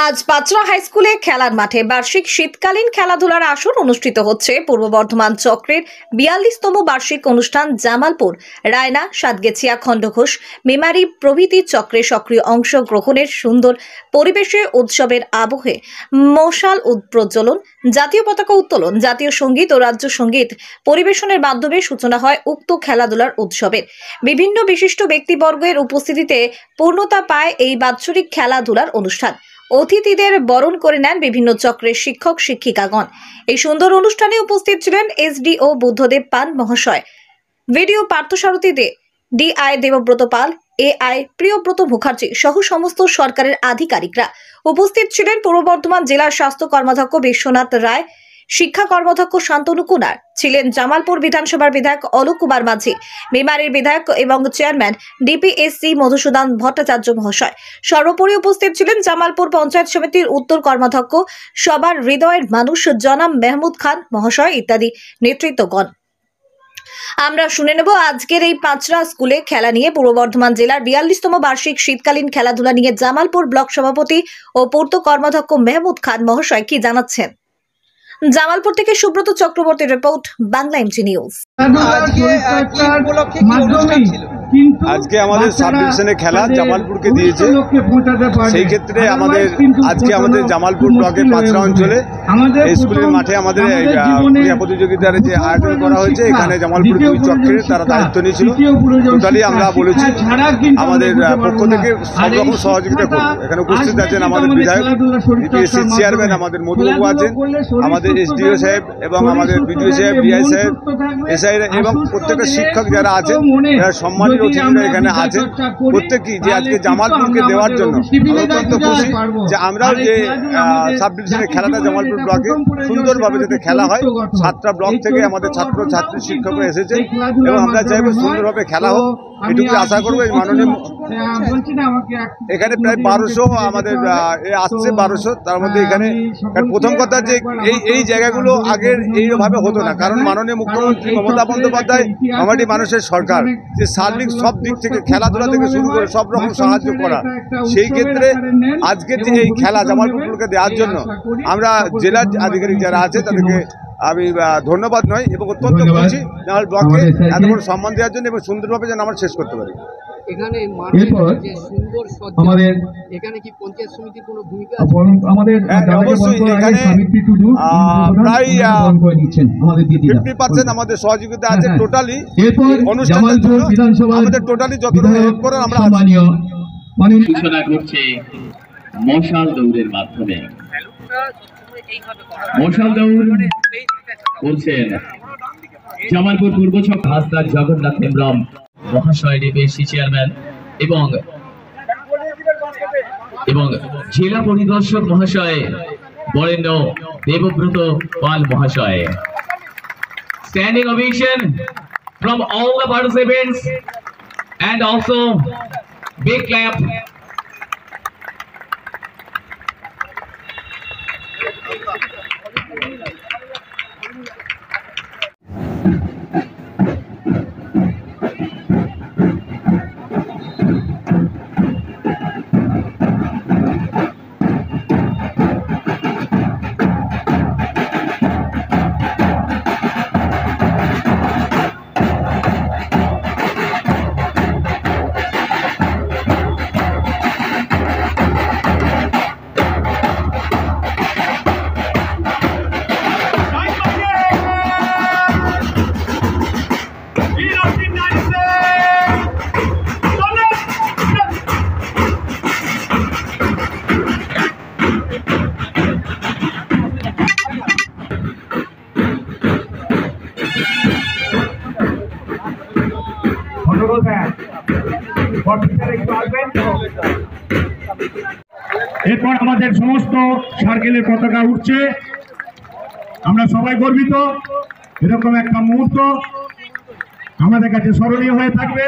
আজ পাঁচরা হাই স্কুলে খেলার মাঠে বার্ষিক শীতকালীন খেলাধুলার আসর অনুষ্ঠিত হচ্ছে। পূর্ব বর্ধমান চক্রের 42তম বার্ষিক অনুষ্ঠান জামালপুর, রায়না, সাতগেছিয়া, খণ্ডঘোষ, মেমারি প্রভৃতি চক্রে সক্রিয় অংশগ্রহণের সুন্দর পরিবেশে উৎসবের আবহে মশাল প্রজ্বলন, জাতীয় পতাকা উত্তোলন, জাতীয় সঙ্গীত ও রাজ্য সঙ্গীত পরিবেশনের মাধ্যমে সূচনা হয় উক্ত খেলাধুলার উৎসবের। বিভিন্ন বিশিষ্ট ব্যক্তিবর্গের উপস্থিতিতে পূর্ণতা পায় এই বাৎসরিক খেলাধুলার অনুষ্ঠান। অতিথিদের বরণ করে নেন বিভিন্ন চক্রের শিক্ষক শিক্ষিকাগণ। এই সুন্দর অনুষ্ঠানে উপস্থিত ছিলেন এসডিও বুদ্ধদেব পান মহাশয়, ভিডিও পার্থসারথী দে, ডিআই দেবব্রত পাল, এআই প্রিয়ব্রত মুখার্জি সহ সমস্ত সরকারের আধিকারিকরা। উপস্থিত ছিলেন পূর্ব বর্ধমান জেলার স্বাস্থ্য কর্মাধ্যক্ষ বিশ্বনাথ রায়, শিক্ষা কর্মাধ্যক্ষ শান্তনু কুনার, ছিলেন জামালপুর বিধানসভার বিধায়ক অলোক কুমার মাঝি, মেমারির বিধায়ক এবং চেয়ারম্যান ডিপিএসসি মধুসূদন ভট্টাচার্য মহাশয়। সর্বোপরি উপস্থিত ছিলেন জামালপুর পঞ্চায়েত সমিতির উত্তর কর্মাধ্যক্ষ, সবার হৃদয়ের মানুষ জনাব মেহমুদ খান মহাশয় ইত্যাদি নেতৃত্বগণ। আমরা শুনে নেব আজকের এই পাঁচরা স্কুলে খেলা নিয়ে পূর্ব বর্ধমান জেলার 42তম বার্ষিক শীতকালীন খেলাধুলা নিয়ে জামালপুর ব্লক সভাপতি ও পূর্ত কর্মাধ্যক্ষ মেহমুদ খান মহাশয় কি জানাচ্ছেন। জামালপুর থেকে সুব্রত চক্রবর্তীর রিপোর্ট, বাংলা এমজি নিউজ। আজকে আমাদের সাব ডিভিশনে খেলা জামালপুরকে দিয়েছে, সেই ক্ষেত্রে আমাদের আজকে আমাদের জামালপুর ব্লকের পাঁচরা অঞ্চলে স্কুলের মাঠে আমাদের ক্রীড়া প্রতিযোগিতার যে আয়োজন করা হয়েছে, এখানে জামালপুর দুই চক্রের তারা দায়িত্ব নিয়েছিল। টোটালি আমরা বলেছি আমাদের পক্ষ থেকে সব রকম সহযোগিতা করব। এখানে উপস্থিত আছেন আমাদের বিধায়ক, ডিপিএসসি চেয়ারম্যান আমাদের মধুবাবু আছেন, আমাদের এসডিও সাহেব এবং আমাদের বিডিও সাহেব, ডিআই সাহেব, এসআই এবং প্রত্যেকটা শিক্ষক যারা আছেন, যারা সম্মানিত অতিথিরা এখানে আছেন, প্রত্যেকেই যে আজকে জামালপুরকে দেওয়ার জন্য অত্যন্ত খুশি যে আমরাও যে সাব ডিভিশনের খেলাটা জামালপুর ব্লকে সুন্দরভাবে যাতে খেলা হয়। 7টা ব্লক থেকে আমাদের ছাত্র ছাত্রী শিক্ষকরা এসেছে এবং আমরা চাইবো সুন্দরভাবে খেলা হোক, এটুকু আশা করবো। এই মাননীয় এখানে প্রায় 1200 আমাদের আসছে, 1200 তার মধ্যে এখানে প্রথম কথা যে এই জায়গাগুলো আগের এইভাবে হতো না, কারণ মাননীয় মুখ্যমন্ত্রী মমতা বন্দ্যোপাধ্যায় আমাদের মানুষের সরকার, যে সার্বিক সব দিক থেকে খেলাধুলা থেকে শুরু করে সব রকম সাহায্য করা। সেই ক্ষেত্রে আজকের যে এই খেলা জামালপুরকে দেওয়ার জন্য আমরা জেলার আধিকারিক যারা আছে তাদেরকে আমি ধন্যবাদ নয় এবং অত্যন্ত খুশি জামাল ব্লককে এত বড় সম্মান দেওয়ার জন্য এবং সুন্দরভাবে যেন আমরা শেষ করতে পারি। আমাদের সহযোগিতা আছে টোটালি অনুষ্ঠানের জন্য, আমাদের টোটালি যতটা হেল্প করার আমরা সূচনা করছে মশাল দৌড়ের মাধ্যমে। মশাল দৌড় বলছেন জামালপুর পূর্ব চক হাসদার জগন্নাথ হেমব্রম মহাশয়, ডিপিএসসি চেয়ারম্যান এবং জেলা পরিদর্শক মহাশয় বরেণ্য দেবব্রত পাল মহাশয়। Standing ovation from all the participants and also big clap. এরপর আমাদের সমস্ত সার্কেলের পতাকা উঠছে, আমরা সবাই গর্বিত। এরকম একটা মুহূর্ত আমাদের কাছে স্মরণীয় হয়ে থাকবে।